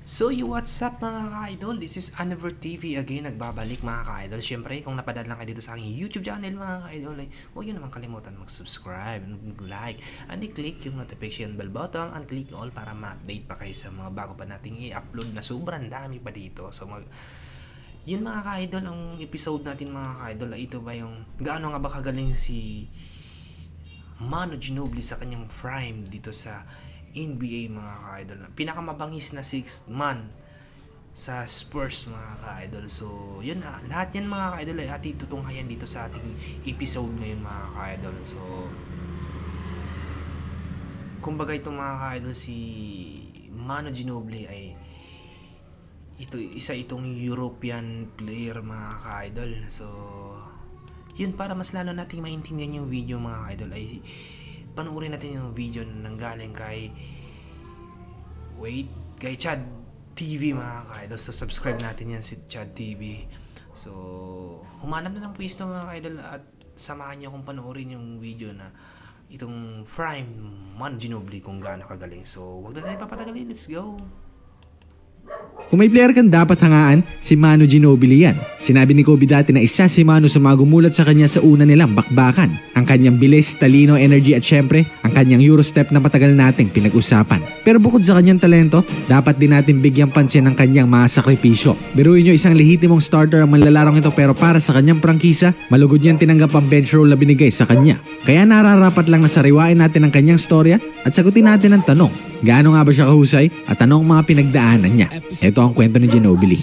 So what's up mga ka-idol? This is Aniver TV again, nagbabalik mga ka-idol. Siyempre, kung napadaan lang kayo dito sa aking YouTube channel mga ka-idol, huwag nyo naman kalimutan mag-subscribe, mag-like, and i-click yung notification bell button and click all para ma-update pa kayo sa mga bago pa nating i-upload na sobrang dami pa dito. So yun mga ka-idol, ang episode natin mga ka-idol, ito ba yung gaano nga ba kagaling si Manu Ginobili sa kanyang prime dito sa NBA mga ka-idol. Pinakamabangis na 6th man sa Spurs mga ka-idol. So, yun na. Lahat yan mga ka-idol ay ating tutunghayan dito sa ating episode ngayon mga ka-idol. So, kumbaga itong mga ka-idol si Manu Ginobili ay isa itong European player mga ka-idol. So, yun, para mas lalo nating maintindihan yung video mga ka-idol ay panoorin natin yung video na nanggaling kay Chad TV mga ka-idol. So subscribe natin yan si Chad TV. So humanap na ng pwesto mga ka-idol at samahan nyo kung panoorin yung video na itong prime Manu Ginobili kung gaano kagaling. So wag na tayo papatagalin, let's go. Kung may player kang dapat hangaan, si Manu Ginobili yan. Sinabi ni Kobe dati na isa si Manu sa mga gumulat sa kanya sa una nilang bakbakan. Ang kanyang bilis, talino, energy at syempre, ang kanyang Eurostep na matagal nating pinag-usapan. Pero bukod sa kanyang talento, dapat din natin bigyang pansin ang kanyang mga sakripisyo. Biruin nyo, isang lehitimong starter ang manlalarong ito pero para sa kanyang prangkisa, malugod niyang tinanggap ang bench role na binigay sa kanya. Kaya nararapat lang na sariwain natin ang kanyang storya at sagutin natin ang tanong. Gaano nga ba siya kahusay at anong mga pinagdaanan niya? Ito ang kwento ni Ginobili.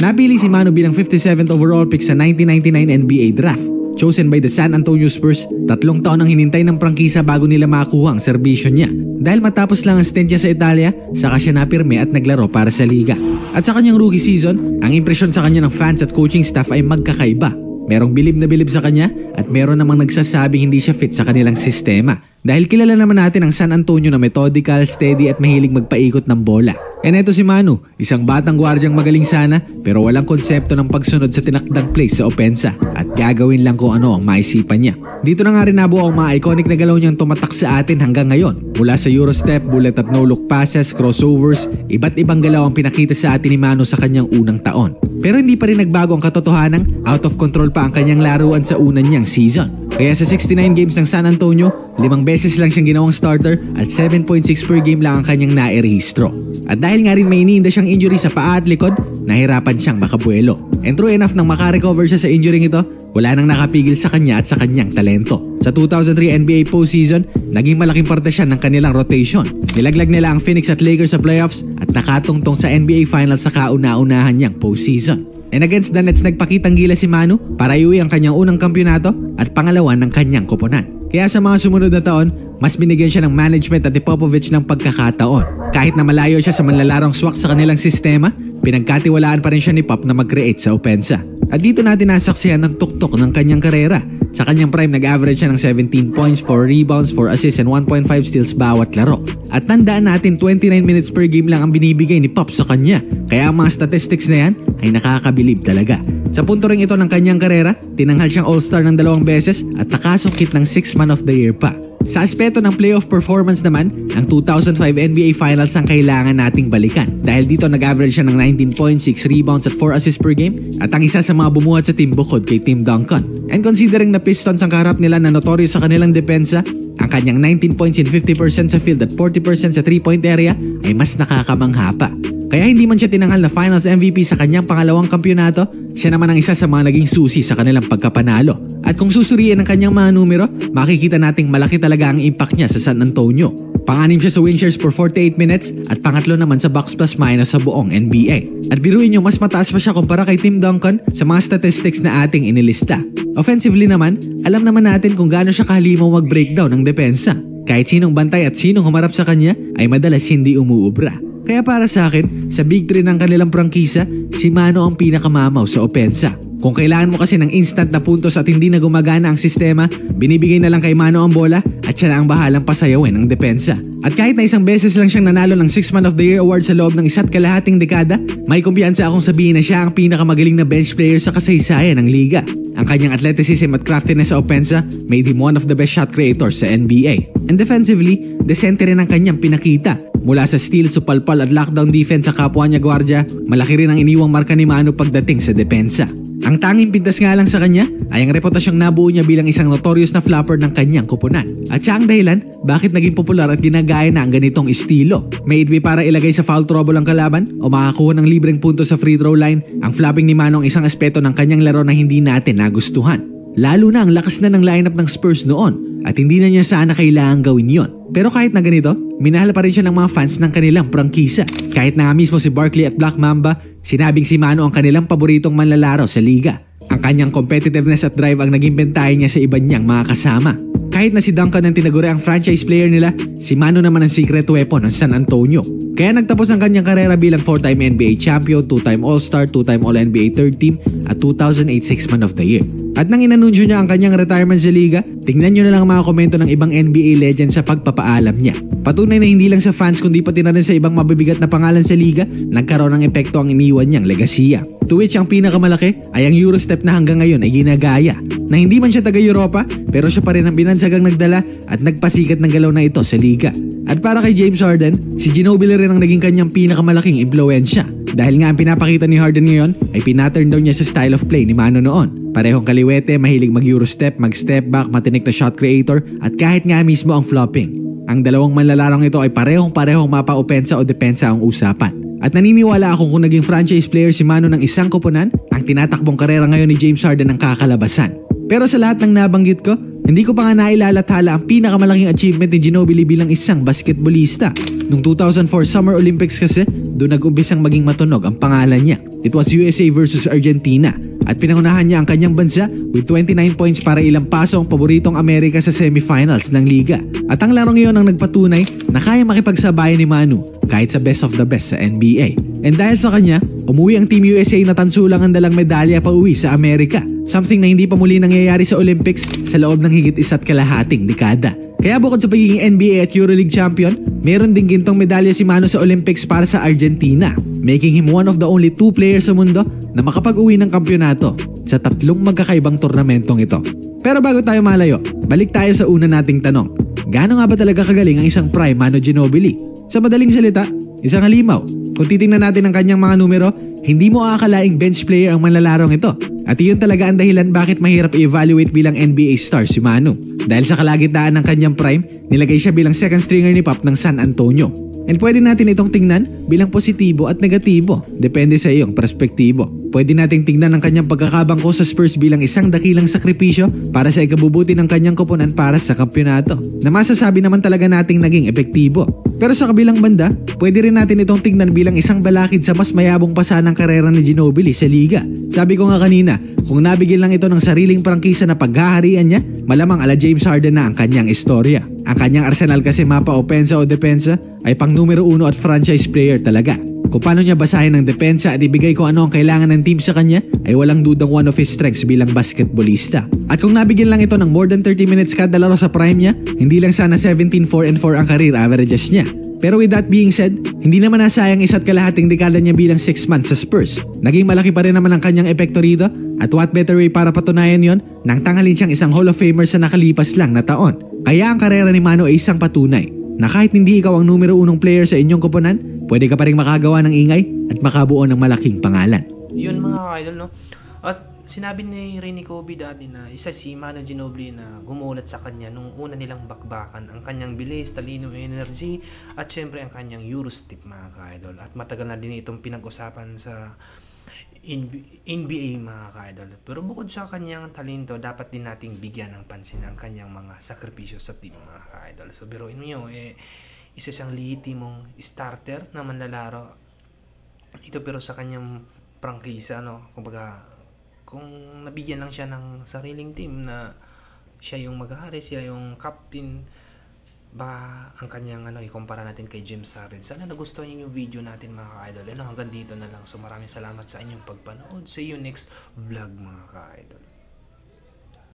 Napili si Manu bilang 57th overall pick sa 1999 NBA draft. Chosen by the San Antonio Spurs, 3 taon ang hinintay ng prangkisa bago nila makakuha ang serbisyo niya. Dahil matapos lang ang stint niya sa Italia, saka siya napirme at naglaro para sa liga. At sa kanyang rookie season, ang impresyon sa kanya ng fans at coaching staff ay magkakaiba. Merong bilib na bilib sa kanya at meron namang nagsasabing hindi siya fit sa kanilang sistema. Dahil kilala naman natin ang San Antonio na methodical, steady at mahilig magpaikot ng bola. And eto si Manu, isang batang gwardyang magaling sana pero walang konsepto ng pagsunod sa tinakdang plays sa opensa at gagawin lang kung ano ang maisipan niya. Dito na nga rin nabuo ang mga iconic na galaw niyang tumatak sa atin hanggang ngayon. Mula sa Eurostep, bullet at no-look passes, crossovers, iba't ibang galaw ang pinakita sa atin ni Manu sa kanyang unang taon. Pero hindi pa rin nagbago ang katotohanang out of control pa ang kanyang laruan sa unang niyang season. Kaya sa 69 games ng San Antonio, 5 beses lang siyang ginawang starter at 7.6 per game lang ang kanyang nairehistro. At dahil nga rin may iniinda siyang injury sa paa at likod, nahirapan siyang makabuelo. And true enough nang makarecover siya sa injury ito, wala nang nakapigil sa kanya at sa kanyang talento. Sa 2003 NBA postseason, naging malaking parte siya ng kanilang rotation. Nilaglag nila ang Phoenix at Lakers sa playoffs at nakatungtong sa NBA Finals sa kauna-unahan niyang postseason. And against the Nets, nagpakitang gila si Manu para iuwi ang kanyang unang kampiyonato at pangalawa ng kanyang koponan. Kaya sa mga sumunod na taon, mas binigyan siya ng management at ni Popovich ng pagkakataon. Kahit na malayo siya sa manlalarong swak sa kanilang sistema, pinagkatiwalaan pa rin siya ni Pop na mag-create sa opensa. At dito natin nasaksihan ng tuktok ng kanyang karera. Sa kanyang prime, nag-average siya ng 17 points, 4 rebounds, 4 assists, and 1.5 steals bawat laro. At tandaan natin, 29 minutes per game lang ang binibigay ni Pop sa kanya. Kaya ang mga statistics na yan ay nakakabilib talaga. Sa punto ring ito ng kanyang karera, tinanghal siyang all-star ng 2 beses at nakasungkit ng 6 Man of the Year pa. Sa aspeto ng playoff performance naman, ang 2005 NBA Finals ang kailangan nating balikan. Dahil dito nag-average siya ng 19.6 rebounds at 4 assists per game at ang isa sa mga bumuhat sa team bukod kay Tim Duncan. And considering na Pistons ang kaharap nila na notorious sa kanilang depensa, ang kanyang 19 points in 50% sa field at 40% sa 3-point area ay mas nakakamangha pa. Kaya hindi man siya tinanghal na Finals MVP sa kanyang pangalawang kampyonato, siya naman ang isa sa mga naging susi sa kanilang pagkapanalo. At kung susuriin ang kanyang mga numero, makikita nating malaki talaga ang impact niya sa San Antonio. Pang-anim siya sa win shares for 48 minutes at pangatlo naman sa box plus minus sa buong NBA. At biruin nyo, mas mataas pa siya kumpara kay Tim Duncan sa mga statistics na ating inilista. Offensively naman, alam naman natin kung gaano siya kahalimaw mag-breakdown ng depensa. Kahit sinong bantay at sinong humarap sa kanya ay madalas hindi umuubra. Kaya para sa akin, sa big three ng kanilang prangkisa, si Mano ang pinakamamaw sa opensa. Kung kailangan mo kasi ng instant na puntos at hindi na gumagana ang sistema, binibigay na lang kay Mano ang bola at siya na ang bahalang pasayawin ng depensa. At kahit na isang beses lang siyang nanalo ng 6 Man of the Year award sa loob ng 1.5 dekada, may kumpiyansa akong sabihin na siya ang pinakamagaling na bench player sa kasaysayan ng liga. Ang kanyang athleticism at craftiness sa opensa made him one of the best shot creators sa NBA. And defensively, desente rin ang kanyang pinakita. Mula sa steal, supalpal at lockdown defense sa kapwa niya gwardiya, malaki rin ang iniwang marka ni Mano pagdating sa depensa. Ang tanging pintas nga lang sa kanya ay ang reputasyong nabuo niya bilang isang notorious na flopper ng kanyang kupunan. At siya ang dahilan bakit naging popular at ginagaya na ang ganitong estilo. May it be para ilagay sa foul trouble ang kalaban o makakuha ng libreng punto sa free throw line, ang flopping ni Mano ang isang aspeto ng kanyang laro na hindi natin nagustuhan. Lalo na ang lakas na ng lineup ng Spurs noon at hindi na niya sana kailangang gawin yon. Pero kahit na ganito, minahal pa rin siya ng mga fans ng kanilang prangkisa. Kahit na nga mismo si Barkley at Black Mamba, sinabing si Mano ang kanilang paboritong manlalaro sa liga. Ang kanyang competitiveness at drive ang naging bentahe niya sa iba niyang mga kasama. Kahit na si Duncan ang tinaguri ang franchise player nila, si Mano naman ang secret weapon ng San Antonio. Kaya nagtapos ang kanyang karera bilang 4-time NBA champion, 2-time All-Star, 2-time All-NBA third team at 2008 6 Man of the Year. At nang inanunsyo niya ang kanyang retirement sa liga, tingnan nyo na lang ang mga komento ng ibang NBA legends sa pagpapaalam niya. Patunay na hindi lang sa fans kundi pati na rin sa ibang mabibigat na pangalan sa liga, nagkaroon ng epekto ang iniwan niyang legasiya. To which ang pinakamalaki ay ang Eurostep na hanggang ngayon ay ginagaya. Na hindi man siya taga-Europa, pero siya pa rin ang binansagang nagdala at nagpasikat ng galaw na ito sa liga. At para kay James Harden, si Ginobili rin ang naging kanyang pinakamalaking impluensya. Dahil nga ang pinapakita ni Harden ngayon ay pinaturn down niya sa style of play ni Mano noon. Parehong kaliwete, mahilig mag-Eurostep, mag-step back, matinik na shot creator at kahit nga mismo ang flopping. Ang dalawang manlalarong ito ay parehong mapa-opensa o depensa ang usapan. At naniniwala akong kung naging franchise player si Mano ng isang koponan, ang tinatakbong karera ngayon ni James Harden ang kakalabasan. Pero sa lahat ng nabanggit ko, hindi ko pa nga nailalathala ang pinakamalaking achievement ni Ginobili bilang isang basketballista. Noong 2004 Summer Olympics kasi, doon nag-umpisang maging matunog ang pangalan niya. It was USA versus Argentina at pinangunahan niya ang kanyang bansa with 29 points para ilang paso ang paboritong Amerika sa semifinals ng liga. At ang larong iyon ang nagpatunay na kaya makipagsabayan ni Manu kahit sa best of the best sa NBA. And dahil sa kanya, umuwi ang Team USA na tansulang ang dalang medalya pa uwi sa Amerika. Something na hindi pa muli nangyayari sa Olympics sa loob ng higit 1.5 dekada. Kaya bukod sa pagiging NBA at EuroLeague champion, meron ding gintong medalya si Manu sa Olympics para sa Argentina, making him one of the only 2 players sa mundo na makapag-uwi ng kampyonato sa 3 magkakaibang turnamentong ito. Pero bago tayo malayo, balik tayo sa una nating tanong. Gaano nga ba talaga kagaling ang isang prime Manu Ginobili? Sa madaling salita, isang halimaw. Kung titingnan natin ang kanyang mga numero, hindi mo aakalaing bench player ang manlalarong ito. At iyon talaga ang dahilan bakit mahirap i-evaluate bilang NBA star si Manu. Dahil sa kalagitnaan ng kanyang prime, nilagay siya bilang second stringer ni Pop ng San Antonio. And pwede natin itong tingnan bilang positibo at negatibo, depende sa iyong perspektibo. Pwede nating tingnan ang kanyang pagkakabangko sa Spurs bilang isang dakilang sakripisyo para sa ikabubuti ng kanyang koponan para sa kampyonato, na masasabi naman talaga nating naging epektibo. Pero sa kabilang banda, pwede rin natin itong tingnan bilang isang balakid sa mas mayabong pasa ng karera ni Ginobili sa liga. Sabi ko nga kanina, kung nabigyan lang ito ng sariling prangkisa na paghaharian niya, malamang ala James Harden na ang kanyang istorya. Ang kanyang arsenal kasi mapa-opensa o depensa ay pang numero 1 at franchise player talaga. Kung paano niya basahin ang depensa at ibigay kung ano ang kailangan ng team sa kanya, ay walang dudang one of his strengths bilang basketballista. At kung nabigyan lang ito ng more than 30 minutes kada laro sa prime niya, hindi lang sana 17-4-4 ang career averages niya. Pero with that being said, hindi naman nasayang 1.5 dekada niya bilang 6 months sa Spurs. Naging malaki pa rin naman ang kanyang epekto rito, at what better way para patunayan yon nang tanghalin siyang isang Hall of Famer sa nakalipas lang na taon. Kaya ang karera ni Manu ay isang patunay na kahit hindi ikaw ang numero 1 player sa inyong koponan, pwede ka pa rin makagawa ng ingay at makabuo ng malaking pangalan. Yun mga idol, no? At sinabi ni Renny Kobe dati na isa si Manu Ginobili na gumulat sa kanya nung una nilang bakbakan ang kanyang bilis, talino, energy at syempre ang kanyang Eurostep mga ka-idol. At matagal na din itong pinag-usapan sa NBA mga ka-idol. Pero bukod sa kanyang talento, dapat din nating bigyan ng pansin ang kanyang mga sakripisyo sa team mga ka-idol. So biruin nyo, isa siyang lehitimong starter na manlalaro. Ito pero sa kanyang prangkisa, no? Kumbaga, kung nabigyan lang siya ng sariling team na siya yung maghahari, siya yung captain, baka ang kanyang ikumpara natin kay James Harden. Sana nagustuhan niyo yung video natin mga ka-idol. Hanggang dito na lang. So maraming salamat sa inyong pagpanood. See you next vlog mga ka-idol.